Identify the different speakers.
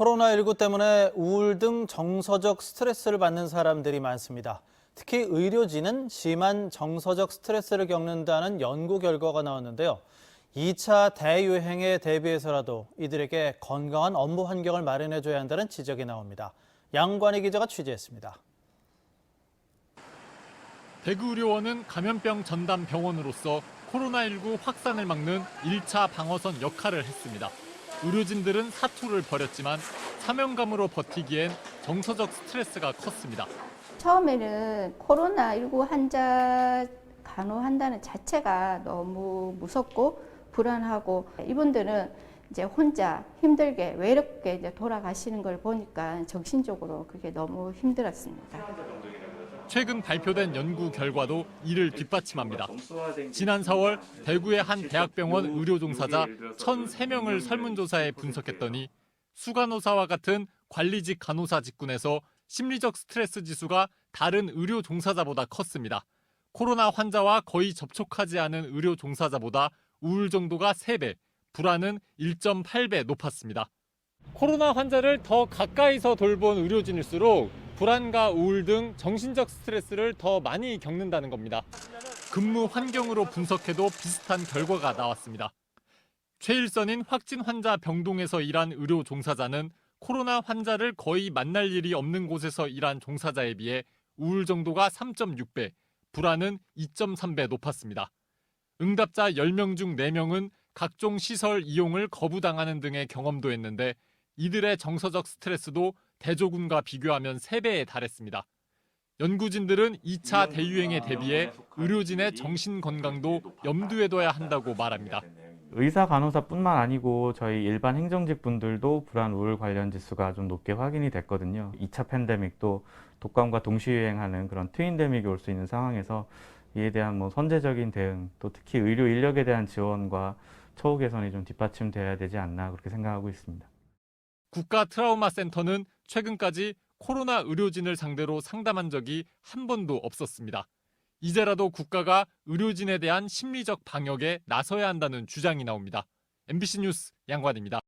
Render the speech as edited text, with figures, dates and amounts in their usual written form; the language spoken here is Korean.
Speaker 1: 코로나19 때문에 우울 등 정서적 스트레스를 받는 사람들이 많습니다. 특히 의료진은 심한 정서적 스트레스를 겪는다는 연구 결과가 나왔는데요. 2차 대유행에 대비해서라도 이들에게 건강한 업무 환경을 마련해줘야 한다는 지적이 나옵니다. 양관희 기자가 취재했습니다.
Speaker 2: 대구의료원은 감염병 전담 병원으로서 코로나19 확산을 막는 1차 방어선 역할을 했습니다. 의료진들은 사투를 벌였지만 사명감으로 버티기엔 정서적 스트레스가 컸습니다.
Speaker 3: 처음에는 코로나19 환자 간호한다는 자체가 너무 무섭고 불안하고 이분들은 이제 혼자 힘들게 외롭게 이제 돌아가시는 걸 보니까 정신적으로 그게 너무 힘들었습니다.
Speaker 2: 최근 발표된 연구 결과도 이를 뒷받침합니다. 지난 4월 대구의 한 대학병원 의료 종사자 1,003명을 설문조사해 분석했더니 수간호사와 같은 관리직 간호사 직군에서 심리적 스트레스 지수가 다른 의료 종사자보다 컸습니다. 코로나 환자와 거의 접촉하지 않은 의료 종사자보다 우울 정도가 3배, 불안은 1.8배 높았습니다. 코로나 환자를 더 가까이서 돌본 의료진일수록 불안과 우울 등 정신적 스트레스를 더 많이 겪는다는 겁니다. 근무 환경으로 분석해도 비슷한 결과가 나왔습니다. 최일선인 확진 환자 병동에서 일한 의료 종사자는 코로나 환자를 거의 만날 일이 없는 곳에서 일한 종사자에 비해 우울 정도가 3.6배, 불안은 2.3배 높았습니다. 응답자 10명 중 4명은 각종 시설 이용을 거부당하는 등의 경험도 했는데 이들의 정서적 스트레스도 대조군과 비교하면 3배에 달했습니다. 연구진들은 2차 대유행에 대비해 의료진의 정신 건강도 염두에 둬야 한다고 말합니다.
Speaker 4: 의사, 간호사뿐만 아니고 저희 일반 행정직 분들도 불안, 우울 관련 지수가 좀 높게 확인이 됐거든요. 2차 팬데믹도 독감과 동시유행하는 그런 트윈데믹이 올 수 있는 상황에서 이에 대한 선제적인 대응, 또 특히 의료 인력에 대한 지원과 처우 개선이 좀 뒷받침돼야 되지 않나 그렇게 생각하고 있습니다.
Speaker 2: 국가 트라우마 센터는 최근까지 코로나 의료진을 상대로 상담한 적이 한 번도 없었습니다. 이제라도 국가가 의료진에 대한 심리적 방역에 나서야 한다는 주장이 나옵니다. MBC 뉴스 양관입니다.